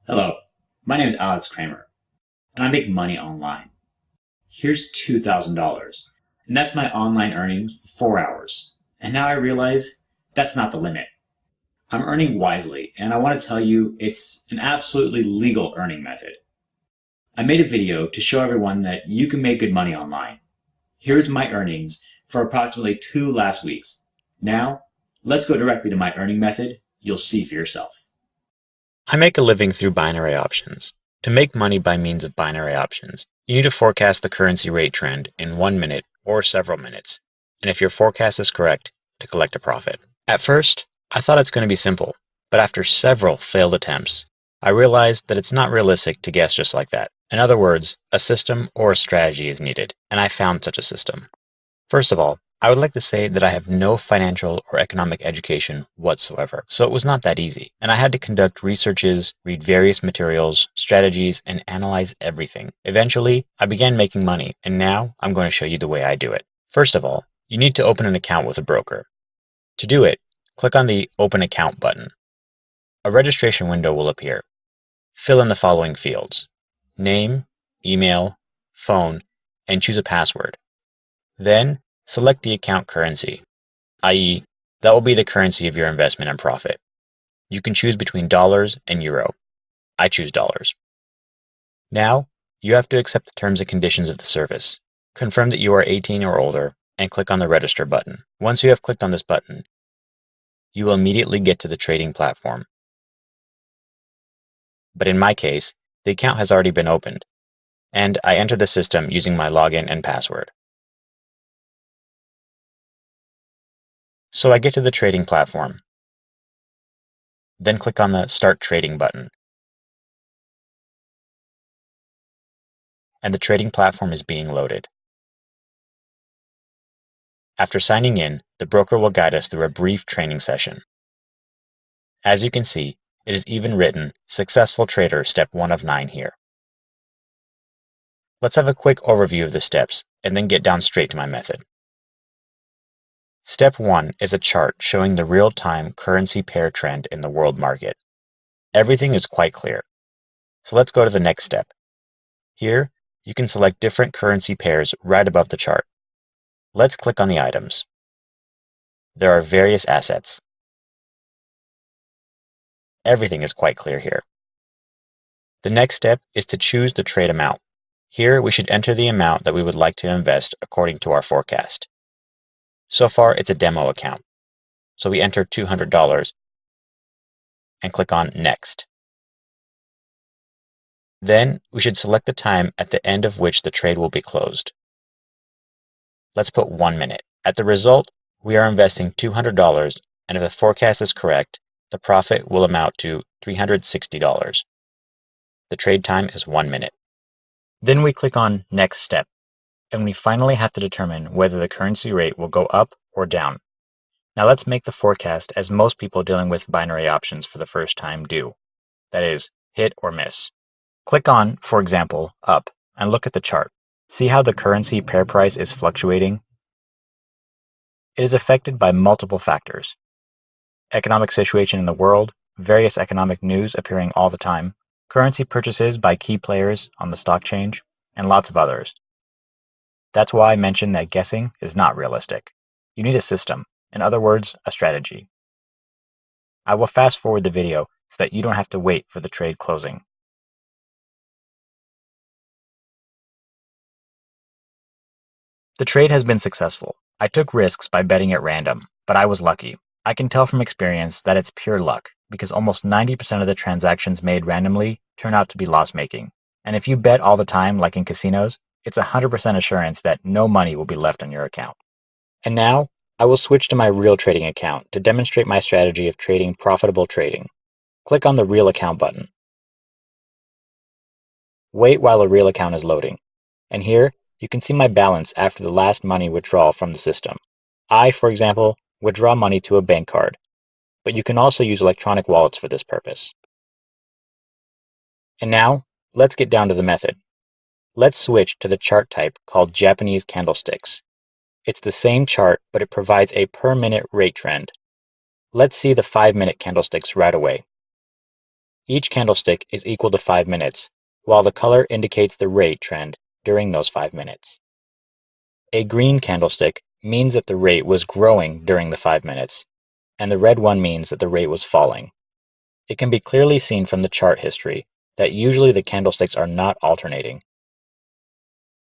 Hello, my name is Alex Kramer, and I make money online. Here's $2,000, and that's my online earnings for 4 hours. And now I realize that's not the limit. I'm earning wisely, and I want to tell you it's an absolutely legal earning method. I made a video to show everyone that you can make good money online. Here's my earnings for approximately 2 last weeks. Now, let's go directly to my earning method. You'll see for yourself. I make a living through binary options. To make money by means of binary options, you need to forecast the currency rate trend in 1 minute or several minutes, and if your forecast is correct, to collect a profit. At first, I thought it's going to be simple, but after several failed attempts, I realized that it's not realistic to guess just like that. In other words, a system or a strategy is needed, and I found such a system. First of all, I would like to say that I have no financial or economic education whatsoever, so it was not that easy, and I had to conduct researches, read various materials, strategies, and analyze everything. Eventually, I began making money, and now I'm going to show you the way I do it. First of all, you need to open an account with a broker. To do it, click on the Open Account button. A registration window will appear. Fill in the following fields: name, email, phone, and choose a password. Then, select the account currency, i.e., that will be the currency of your investment and profit. You can choose between dollars and euro. I choose dollars. Now, you have to accept the terms and conditions of the service. Confirm that you are 18 or older, and click on the Register button. Once you have clicked on this button, you will immediately get to the trading platform. But in my case, the account has already been opened, and I enter the system using my login and password. So I get to the trading platform. Then click on the Start Trading button. And the trading platform is being loaded. After signing in, the broker will guide us through a brief training session. As you can see, it is even written Successful Trader Step 1 of 9 here. Let's have a quick overview of the steps and then get down straight to my method. Step 1 is a chart showing the real-time currency pair trend in the world market. Everything is quite clear. So let's go to the next step. Here, you can select different currency pairs right above the chart. Let's click on the items. There are various assets. Everything is quite clear here. The next step is to choose the trade amount. Here, we should enter the amount that we would like to invest according to our forecast. So far, it's a demo account. So we enter $200 and click on Next. Then, we should select the time at the end of which the trade will be closed. Let's put 1 minute. At the result, we are investing $200, and if the forecast is correct, the profit will amount to $360. The trade time is 1 minute. Then we click on Next Step, and we finally have to determine whether the currency rate will go up or down. Now let's make the forecast as most people dealing with binary options for the first time do. That is, hit or miss. Click on, for example, Up, and look at the chart. See how the currency pair price is fluctuating? It is affected by multiple factors. Economic situation in the world, various economic news appearing all the time, currency purchases by key players on the stock change, and lots of others. That's why I mentioned that guessing is not realistic. You need a system, in other words, a strategy. I will fast forward the video so that you don't have to wait for the trade closing. The trade has been successful. I took risks by betting at random, but I was lucky. I can tell from experience that it's pure luck, because almost 90% of the transactions made randomly turn out to be loss-making. And if you bet all the time, like in casinos, it's 100% assurance that no money will be left on your account. And now, I will switch to my real trading account to demonstrate my strategy of trading profitable trading. Click on the Real Account button. Wait while a real account is loading. And here, you can see my balance after the last money withdrawal from the system. I, for example, withdraw money to a bank card, but you can also use electronic wallets for this purpose. And now, let's get down to the method. Let's switch to the chart type called Japanese candlesticks. It's the same chart, but it provides a per-minute rate trend. Let's see the 5-minute candlesticks right away. Each candlestick is equal to 5 minutes, while the color indicates the rate trend during those 5 minutes. A green candlestick means that the rate was growing during the 5 minutes, and the red one means that the rate was falling. It can be clearly seen from the chart history that usually the candlesticks are not alternating.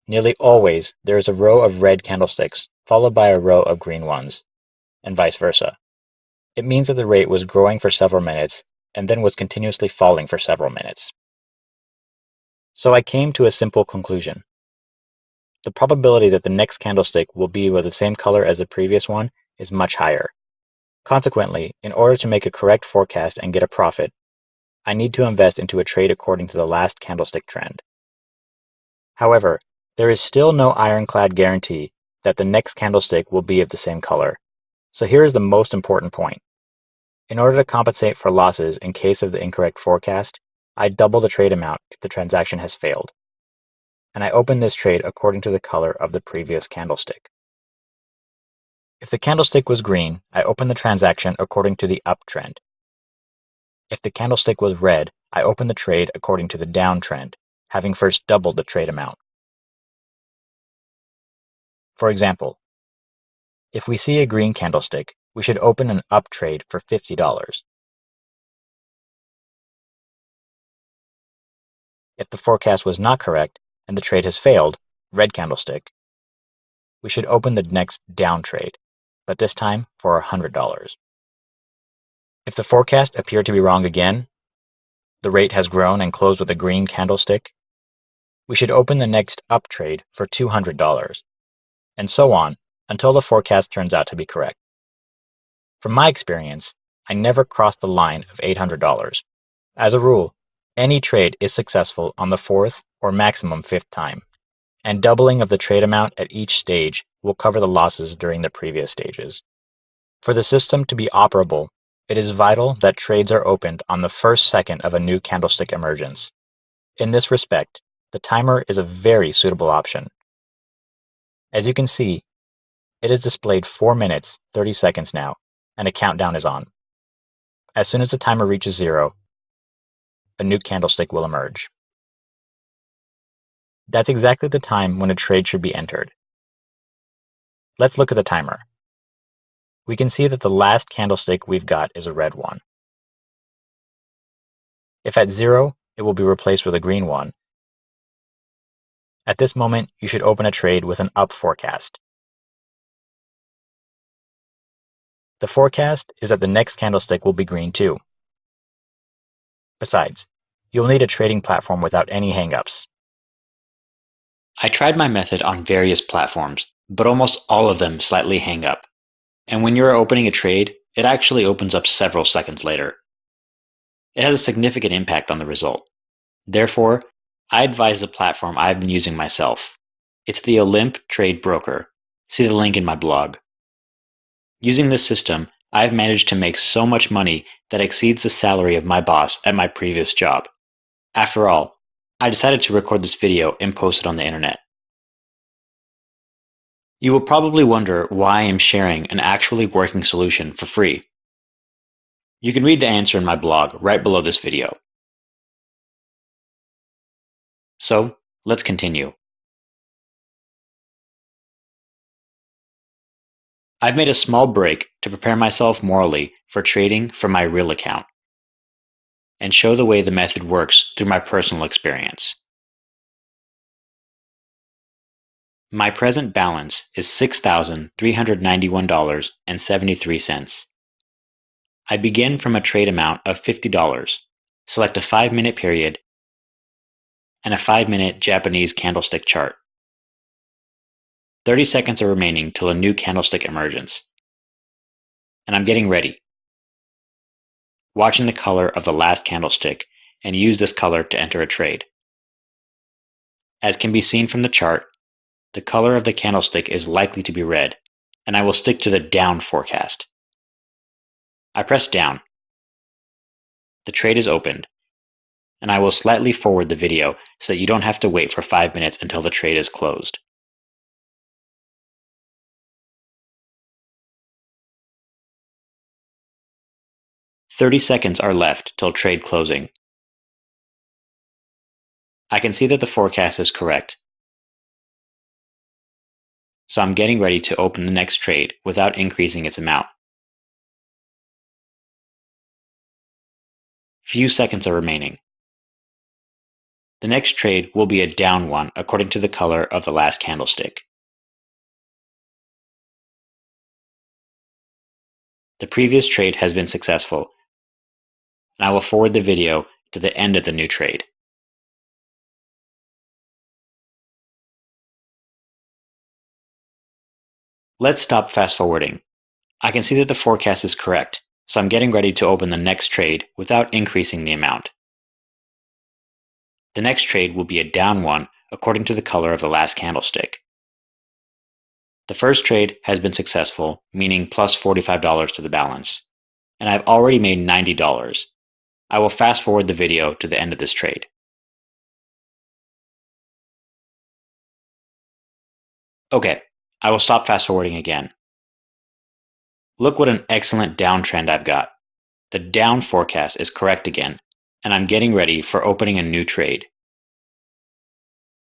Nearly always, there is a row of red candlesticks followed by a row of green ones, and vice versa. It means that the rate was growing for several minutes and then was continuously falling for several minutes. So I came to a simple conclusion. The probability that the next candlestick will be with the same color as the previous one is much higher. Consequently, in order to make a correct forecast and get a profit, I need to invest into a trade according to the last candlestick trend. However, there is still no ironclad guarantee that the next candlestick will be of the same color. So here is the most important point. In order to compensate for losses in case of the incorrect forecast, I double the trade amount if the transaction has failed. And I open this trade according to the color of the previous candlestick. If the candlestick was green, I open the transaction according to the uptrend. If the candlestick was red, I open the trade according to the downtrend, having first doubled the trade amount. For example, if we see a green candlestick, we should open an up trade for $50. If the forecast was not correct and the trade has failed, red candlestick, we should open the next down trade, but this time for $100. If the forecast appeared to be wrong again, the rate has grown and closed with a green candlestick, we should open the next up trade for $200, and so on until the forecast turns out to be correct. From my experience, I never crossed the line of $800. As a rule, any trade is successful on the fourth or maximum fifth time, and doubling of the trade amount at each stage will cover the losses during the previous stages. For the system to be operable, it is vital that trades are opened on the first second of a new candlestick emergence. In this respect, the timer is a very suitable option. As you can see, it is displayed 4 minutes, 30 seconds now, and a countdown is on. As soon as the timer reaches 0, a new candlestick will emerge. That's exactly the time when a trade should be entered. Let's look at the timer. We can see that the last candlestick we've got is a red one. If at 0, it will be replaced with a green one. At this moment, you should open a trade with an up forecast. The forecast is that the next candlestick will be green too. Besides, you'll need a trading platform without any hangups. I tried my method on various platforms, but almost all of them slightly hang up. And when you're opening a trade, it actually opens up several seconds later. It has a significant impact on the result. Therefore, I advise the platform I've been using myself. It's the Olymp Trade Broker. See the link in my blog. Using this system, I've managed to make so much money that exceeds the salary of my boss at my previous job. After all, I decided to record this video and post it on the internet. You will probably wonder why I am sharing an actually working solution for free. You can read the answer in my blog right below this video. So, let's continue. I've made a small break to prepare myself morally for trading from my real account and show the way the method works through my personal experience. My present balance is $6,391.73. I begin from a trade amount of $50, select a 5-minute period, and a 5-minute Japanese candlestick chart. 30 seconds are remaining till a new candlestick emergence. And I'm getting ready. Watching the color of the last candlestick and use this color to enter a trade. As can be seen from the chart, the color of the candlestick is likely to be red, and I will stick to the down forecast. I press down. The trade is opened, and I will slightly forward the video so that you don't have to wait for 5 minutes until the trade is closed. "30 seconds are left till trade closing. I can see that the forecast is correct, so I'm getting ready to open the next trade without increasing its amount. Few seconds are remaining. The next trade will be a down one according to the color of the last candlestick. The previous trade has been successful, and I will forward the video to the end of the new trade. Let's stop fast forwarding. I can see that the forecast is correct, so I'm getting ready to open the next trade without increasing the amount. The next trade will be a down one according to the color of the last candlestick. The first trade has been successful, meaning plus $45 to the balance, and I've already made $90. I will fast forward the video to the end of this trade. Okay, I will stop fast forwarding again. Look what an excellent downtrend I've got. The down forecast is correct again, and I'm getting ready for opening a new trade.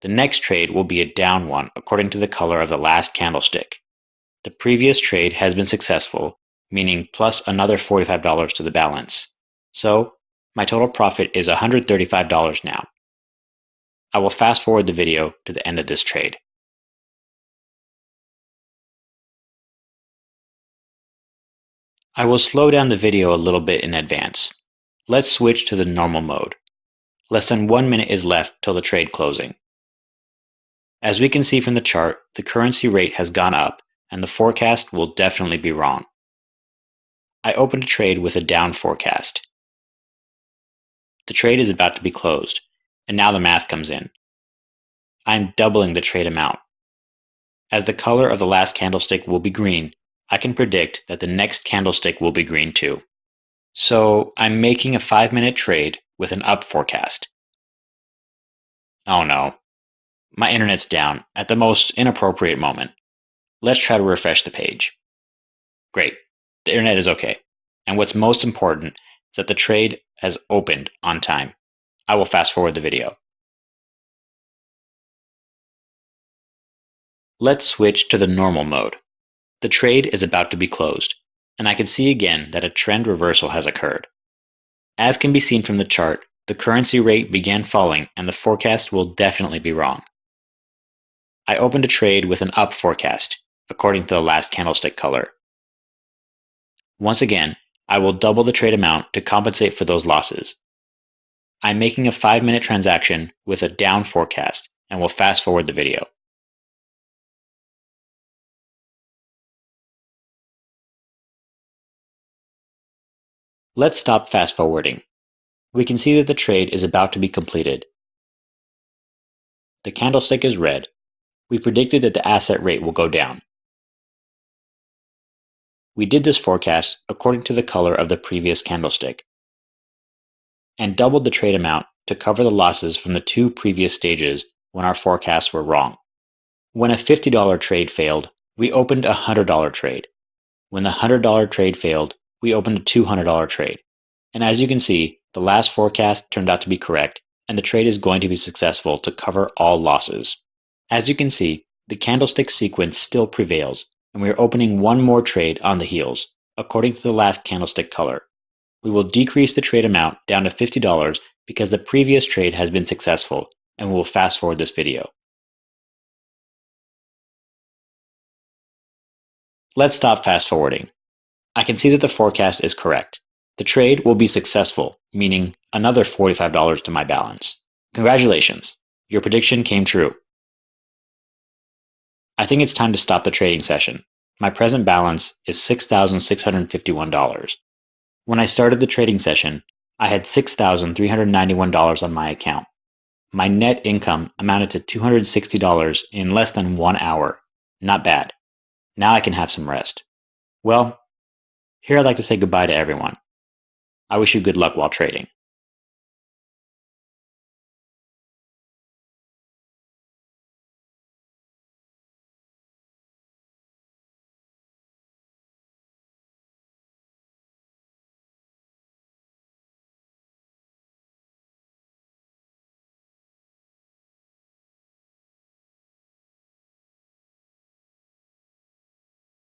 The next trade will be a down one according to the color of the last candlestick. The previous trade has been successful, meaning plus another $45 to the balance. So, my total profit is $135 now. I will fast forward the video to the end of this trade. I will slow down the video a little bit in advance. Let's switch to the normal mode. Less than 1 minute is left till the trade closing. As we can see from the chart, the currency rate has gone up, and the forecast will definitely be wrong. I opened a trade with a down forecast. The trade is about to be closed, and now the math comes in. I'm doubling the trade amount. As the color of the last candlestick will be green, I can predict that the next candlestick will be green too. So I'm making a 5-minute trade with an up forecast. Oh no. My internet's down at the most inappropriate moment. Let's try to refresh the page. Great. The internet is okay. And what's most important is that the trade has opened on time. I will fast forward the video. Let's switch to the normal mode. The trade is about to be closed, and I can see again that a trend reversal has occurred. As can be seen from the chart, the currency rate began falling and the forecast will definitely be wrong. I opened a trade with an up forecast, according to the last candlestick color. Once again, I will double the trade amount to compensate for those losses. I'm making a 5-minute transaction with a down forecast and will fast forward the video. Let's stop fast forwarding. We can see that the trade is about to be completed. The candlestick is red. We predicted that the asset rate will go down. We did this forecast according to the color of the previous candlestick, and doubled the trade amount to cover the losses from the 2 previous stages when our forecasts were wrong. When a $50 trade failed, we opened a $100 trade. When the $100 trade failed, we opened a $200 trade. And as you can see, the last forecast turned out to be correct, and the trade is going to be successful to cover all losses. As you can see, the candlestick sequence still prevails, and we are opening one more trade on the heels, according to the last candlestick color. We will decrease the trade amount down to $50 because the previous trade has been successful, and we will fast forward this video. Let's stop fast forwarding. I can see that the forecast is correct. The trade will be successful, meaning another $45 to my balance. Congratulations, your prediction came true. I think it's time to stop the trading session. My present balance is $6,651. When I started the trading session, I had $6,391 on my account. My net income amounted to $260 in less than 1 hour. Not bad. Now I can have some rest. Well, here I'd like to say goodbye to everyone. I wish you good luck while trading.